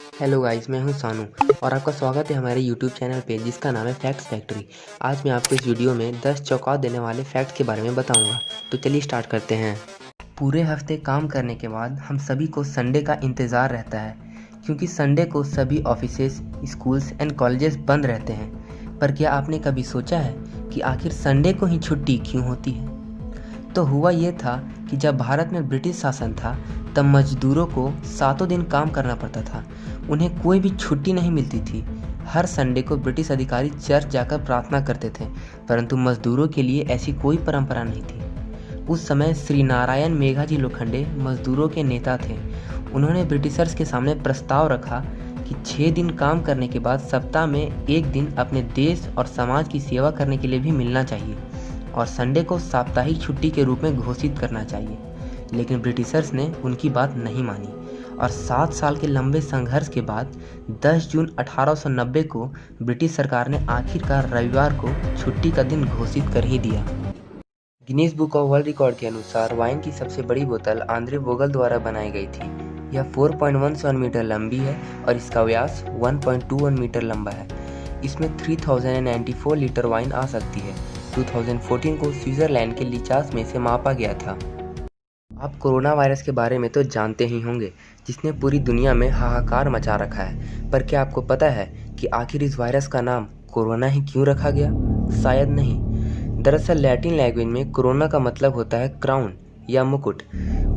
Hello guys, मैं हूं सानू और आपका स्वागत है हमारे यूट्यूब चैनल पे जिसका नाम है फैक्ट्स फैक्ट्री। आज मैं आपको इस वीडियो में 10 चौंका देने वाले फैक्ट्स के बारे में बताऊंगा। तो चलिए स्टार्ट करते हैं। पूरे हफ्ते काम करने के बाद हम सभी को संडे का इंतज़ार रहता है, क्योंकि संडे को सभी ऑफिसेज, स्कूल्स एंड कॉलेजेस बंद रहते हैं। पर क्या आपने कभी सोचा है कि आखिर संडे को ही छुट्टी क्यों होती है? तो हुआ ये था कि जब भारत में ब्रिटिश शासन था तब मजदूरों को सातों दिन काम करना पड़ता था। उन्हें कोई भी छुट्टी नहीं मिलती थी। हर संडे को ब्रिटिश अधिकारी चर्च जाकर प्रार्थना करते थे, परंतु मजदूरों के लिए ऐसी कोई परंपरा नहीं थी। उस समय श्री नारायण मेघाजी लोखंडे मजदूरों के नेता थे। उन्होंने ब्रिटिशर्स के सामने प्रस्ताव रखा कि 6 दिन काम करने के बाद सप्ताह में एक दिन अपने देश और समाज की सेवा करने के लिए भी मिलना चाहिए और संडे को साप्ताहिक छुट्टी के रूप में घोषित करना चाहिए। लेकिन ब्रिटिशर्स ने उनकी बात नहीं मानी और 7 साल के लंबे संघर्ष के बाद 10 जून 1890 को ब्रिटिश सरकार ने आखिरकार रविवार को छुट्टी का दिन घोषित कर ही दिया। Guinness book of world record के अनुसार वाइन की सबसे बड़ी बोतल आंद्रे बोगल द्वारा बनाई गई थी। यह 4.17 मीटर लंबी है और इसका व्यास 1.21 मीटर लंबा है। इसमें 3094 लीटर वाइन आ सकती है। 2014 को स्विट्जरलैंड के लिचास में इसे मापा गया था। आप कोरोना वायरस के बारे में तो जानते ही होंगे, जिसने पूरी दुनिया में हाहाकार मचा रखा है। पर क्या आपको पता है कि आखिर इस वायरस का नाम कोरोना ही क्यों रखा गया? शायद नहीं। दरअसल लैटिन लैंग्वेज में कोरोना का मतलब होता है क्राउन या मुकुट।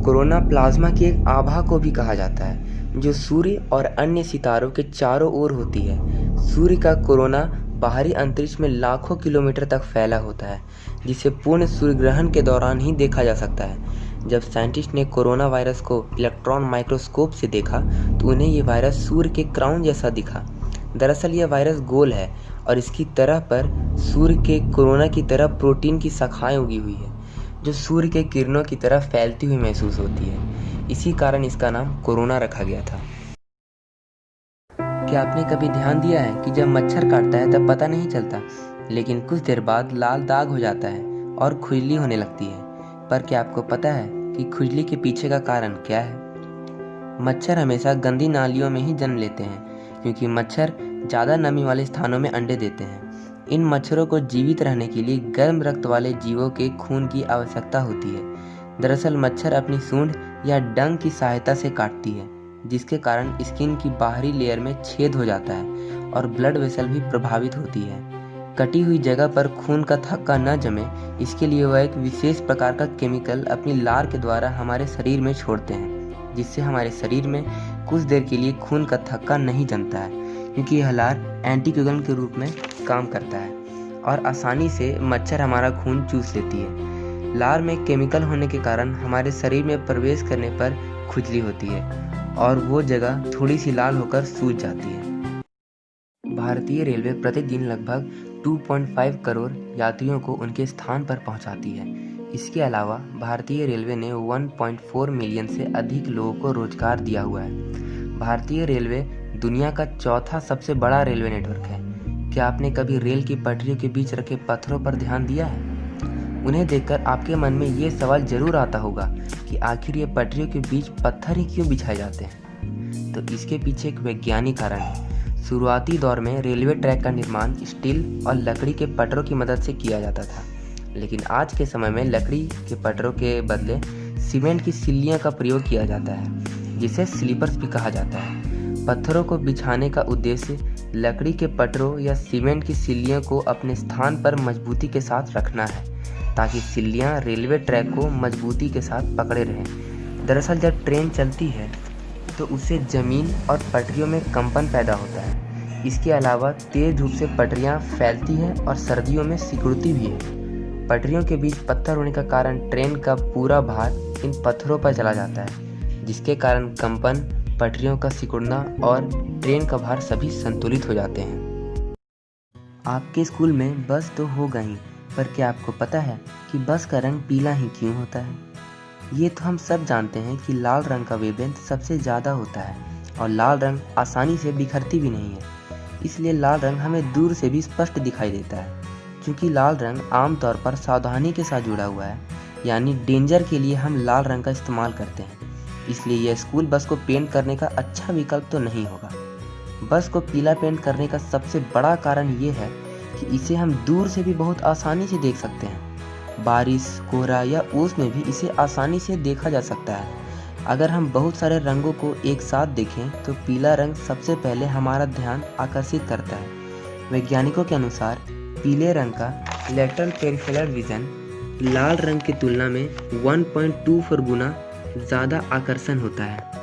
कोरोना प्लाज्मा की एक आभा को भी कहा जाता है, जो सूर्य और अन्य सितारों के चारों ओर होती है। सूर्य का कोरोना बाहरी अंतरिक्ष में लाखों किलोमीटर तक फैला होता है, जिसे पूर्ण सूर्य ग्रहण के दौरान ही देखा जा सकता है। जब साइंटिस्ट ने कोरोना वायरस को इलेक्ट्रॉन माइक्रोस्कोप से देखा तो उन्हें ये वायरस सूर्य के क्राउन जैसा दिखा। दरअसल यह वायरस गोल है और इसकी तरह पर सूर्य के कोरोना की तरह प्रोटीन की शाखाएं उगी हुई है, जो सूर्य के किरणों की तरह फैलती हुई महसूस होती है। इसी कारण इसका नाम कोरोना रखा गया था। क्या आपने कभी ध्यान दिया है कि जब मच्छर काटता है तब पता नहीं चलता, लेकिन कुछ देर बाद लाल दाग हो जाता है और खुजली होने लगती है। पर क्या आपको पता है कि खुजली के पीछे का कारण क्या है? मच्छर हमेशा गंदी नालियों में ही जन्म लेते हैं, क्योंकि मच्छर ज़्यादा नमी वाले स्थानों में अंडे देते हैं। इन मच्छरों को जीवित रहने के लिए गर्म रक्त वाले जीवों के खून की आवश्यकता होती है। दरअसल मच्छर अपनी सूंड या डंक की सहायता से काटती है, जिसके कारण स्किन की बाहरी लेयर में छेद हो जाता है और ब्लड वेसल भी प्रभावित होती है। कटी हुई जगह पर खून का थक्का न जमे, इसके लिए वह एक विशेष प्रकार का केमिकल अपनी लार के द्वारा हमारे शरीर में छोड़ते हैं, जिससे हमारे शरीर में कुछ देर के लिए खून का थक्का नहीं जमता है, क्योंकि यह लार एंटीकोगुलेंट के रूप में काम करता है और आसानी से मच्छर हमारा खून चूस लेती है। लार में केमिकल होने के कारण हमारे शरीर में प्रवेश करने पर खुजली होती है और वो जगह थोड़ी सी लाल होकर सूज जाती है। भारतीय रेलवे प्रतिदिन लगभग 2.5 करोड़ यात्रियों को उनके स्थान पर पहुंचाती है। इसके अलावा भारतीय रेलवे ने 1.4 मिलियन से अधिक लोगों को रोजगार दिया हुआ है। भारतीय रेलवे दुनिया का चौथा सबसे बड़ा रेलवे नेटवर्क है। क्या आपने कभी रेल की पटरियों के बीच रखे पत्थरों पर ध्यान दिया है? उन्हें देखकर आपके मन में ये सवाल जरूर आता होगा कि आखिर ये पटरियों के बीच पत्थर ही क्यों बिछाए जाते हैं? तो इसके पीछे एक वैज्ञानिक कारण है। शुरुआती दौर में रेलवे ट्रैक का निर्माण स्टील और लकड़ी के पटरों की मदद से किया जाता था, लेकिन आज के समय में लकड़ी के पटरों के बदले सीमेंट की सिल्लियां का प्रयोग किया जाता है, जिसे स्लीपर्स भी कहा जाता है। पत्थरों को बिछाने का उद्देश्य लकड़ी के पटरों या सीमेंट की सिल्लियों को अपने स्थान पर मजबूती के साथ रखना है, ताकि सिल्लियां रेलवे ट्रैक को मजबूती के साथ पकड़े रहें। दरअसल जब ट्रेन चलती है तो उससे जमीन और पटरियों में कंपन पैदा होता है। इसके अलावा तेज धूप से पटरियां फैलती हैं और सर्दियों में सिकुड़ती भी है। पटरियों के बीच पत्थर होने का कारण ट्रेन का पूरा भार इन पत्थरों पर चला जाता है, जिसके कारण कंपन, पटरियों का सिकुड़ना और ट्रेन का भार सभी संतुलित हो जाते हैं। आपके स्कूल में बस तो होगा ही, पर क्या आपको पता है कि बस का रंग पीला ही क्यों होता है? ये तो हम सब जानते हैं कि लाल रंग का वेवलेंथ सबसे ज़्यादा होता है और लाल रंग आसानी से बिखरती भी नहीं है, इसलिए लाल रंग हमें दूर से भी स्पष्ट दिखाई देता है। क्योंकि लाल रंग आमतौर पर सावधानी के साथ जुड़ा हुआ है, यानी डेंजर के लिए हम लाल रंग का इस्तेमाल करते हैं। इसलिए यह स्कूल बस को पेंट करने का अच्छा विकल्प तो नहीं होगा। बस को पीला पेंट करने का सबसे बड़ा कारण ये है कि इसे हम दूर से भी बहुत आसानी से देख सकते हैं। बारिश, कोहरा या ओस में भी इसे आसानी से देखा जा सकता है। अगर हम बहुत सारे रंगों को एक साथ देखें तो पीला रंग सबसे पहले हमारा ध्यान आकर्षित करता है। वैज्ञानिकों के अनुसार पीले रंग का लेटरल पेरिफेरल विजन लाल रंग की तुलना में 1.24 गुना ज़्यादा आकर्षण होता है।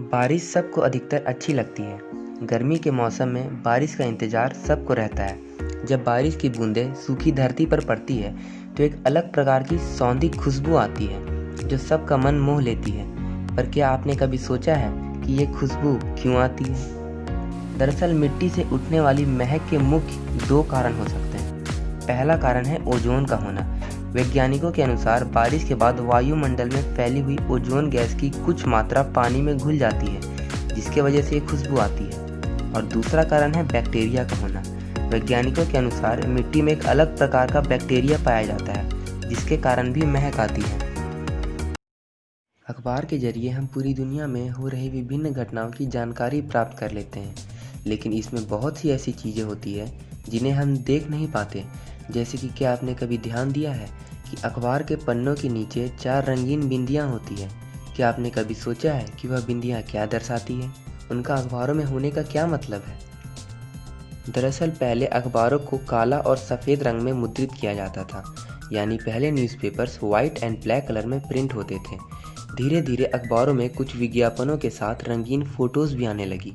बारिश सबको अधिकतर अच्छी लगती है। गर्मी के मौसम में बारिश का इंतज़ार सबको रहता है। जब बारिश की बूंदें सूखी धरती पर पड़ती है तो एक अलग प्रकार की सौंधी खुशबू आती है जो सबका मन मोह लेती है। पर क्या आपने कभी सोचा है कि ये खुशबू क्यों आती है? दरअसल मिट्टी से उठने वाली महक के मुख्य 2 कारण हो सकते हैं। पहला कारण है ओजोन का होना। वैज्ञानिकों के अनुसार बारिश के बाद वायुमंडल में फैली हुई ओजोन गैस की कुछ मात्रा पानी में घुल जाती है, जिसके वजह से ये खुशबू आती है। और दूसरा कारण है बैक्टीरिया का होना। वैज्ञानिकों के अनुसार मिट्टी में एक अलग प्रकार का बैक्टीरिया पाया जाता है, जिसके कारण भी महक आती है। अखबार के जरिए हम पूरी दुनिया में हो रही विभिन्न घटनाओं की जानकारी प्राप्त कर लेते हैं, लेकिन इसमें बहुत सी ऐसी चीज़ें होती है जिन्हें हम देख नहीं पाते। जैसे कि क्या आपने कभी ध्यान दिया है कि अखबार के पन्नों के नीचे 4 रंगीन बिंदियाँ होती हैं? क्या आपने कभी सोचा है कि वह बिंदियाँ क्या दर्शाती हैं? उनका अखबारों में होने का क्या मतलब है? दरअसल पहले अखबारों को काला और सफ़ेद रंग में मुद्रित किया जाता था, यानी पहले newspapers white and black colour में प्रिंट होते थे। धीरे धीरे अखबारों में कुछ विज्ञापनों के साथ रंगीन फ़ोटोज़ भी आने लगी।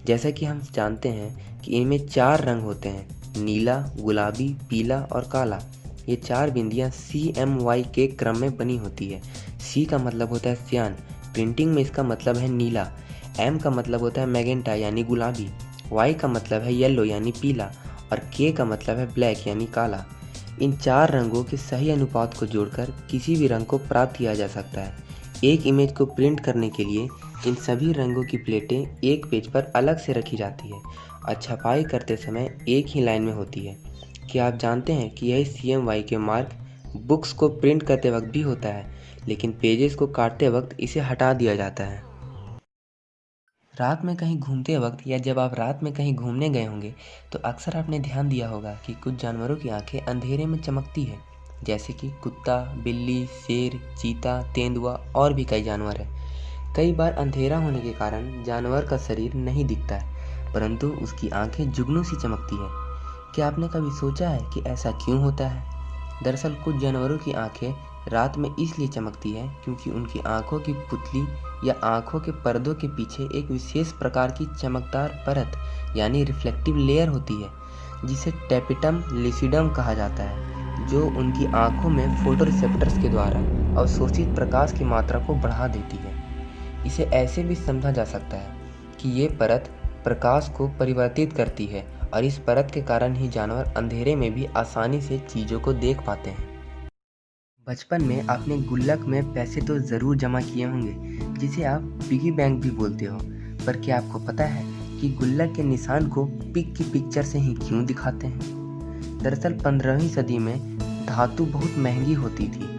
जैसा कि हम जानते हैं कि इनमें 4 रंग होते हैं, नीला, गुलाबी, पीला और काला। ये 4 बिंदियाँ CMY के क्रम में बनी होती है। C का मतलब होता है सियान, प्रिंटिंग में इसका मतलब है नीला। M का मतलब होता है मैजेंटा यानी गुलाबी। Y का मतलब है येलो यानी पीला और K का मतलब है ब्लैक यानी काला। इन 4 रंगों के सही अनुपात को जोड़कर किसी भी रंग को प्राप्त किया जा सकता है। एक इमेज को प्रिंट करने के लिए इन सभी रंगों की प्लेटें एक पेज पर अलग से रखी जाती है और छपाई करते समय एक ही लाइन में होती है। क्या आप जानते हैं कि यही CMY के मार्क बुक्स को प्रिंट करते वक्त भी होता है, लेकिन पेजेस को काटते वक्त इसे हटा दिया जाता है। रात में कहीं घूमते वक्त या जब आप रात में कहीं घूमने गए होंगे तो अक्सर आपने ध्यान दिया होगा कि कुछ जानवरों की आंखें अंधेरे में चमकती है, जैसे कि कुत्ता, बिल्ली, शेर, चीता, तेंदुआ और भी कई जानवर हैं। कई बार अंधेरा होने के कारण जानवर का शरीर नहीं दिखता है, परंतु उसकी आंखें जुगनू सी चमकती है। क्या आपने कभी सोचा है कि ऐसा क्यों होता है? दरअसल कुछ जानवरों की आंखें रात में इसलिए चमकती है क्योंकि उनकी आंखों की पुतली या आंखों के पर्दों के पीछे एक विशेष प्रकार की चमकदार परत यानी रिफ्लेक्टिव लेयर होती है, जिसे टैपेटम लिसिडम कहा जाता है, जो उनकी आंखों में फोटोरिसेप्टर्स के द्वारा अवशोषित प्रकाश की मात्रा को बढ़ा देती है। इसे ऐसे भी समझा जा सकता है कि ये परत प्रकाश को परिवर्तित करती है और इस परत के कारण ही जानवर अंधेरे में भी आसानी से चीज़ों को देख पाते हैं। बचपन में आपने गुल्लक में पैसे तो ज़रूर जमा किए होंगे, जिसे आप पिगी बैंक भी बोलते हो। पर क्या आपको पता है कि गुल्लक के निशान को पिग की पिक्चर से ही क्यों दिखाते हैं? दरअसल 15वीं सदी में धातु बहुत महंगी होती थी।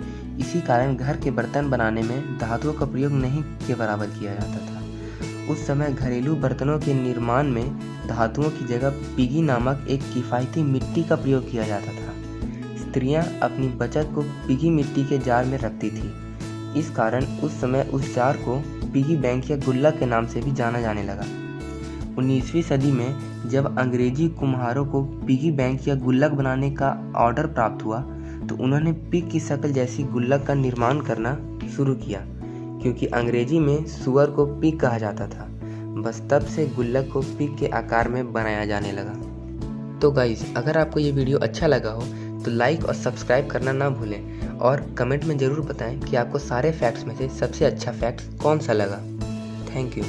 इसी कारण घर के बर्तन बनाने में धातुओं का प्रयोग नहीं के बराबर किया जाता था। उस समय घरेलू बर्तनों के निर्माण में धातुओं की जगह पिगी नामक एक किफ़ायती मिट्टी का प्रयोग किया जाता था। स्त्रियां अपनी बचत को पिगी मिट्टी के जार में रखती थी। इस कारण उस समय उस जार को पिगी बैंक या गुल्लक के नाम से भी जाना जाने लगा। 19वीं सदी में जब अंग्रेजी कुम्हारों को पिगी बैंक या गुल्लक बनाने का ऑर्डर प्राप्त हुआ तो उन्होंने पिग की शक्ल जैसी गुल्लक का निर्माण करना शुरू किया, क्योंकि अंग्रेजी में सुअर को पिग कहा जाता था। बस तब से गुल्लक को पिग के आकार में बनाया जाने लगा। तो गाइस, अगर आपको ये वीडियो अच्छा लगा हो तो लाइक और सब्सक्राइब करना ना भूलें और कमेंट में ज़रूर बताएं कि आपको सारे फैक्ट्स में से सबसे अच्छा फैक्ट कौन सा लगा। Thank you.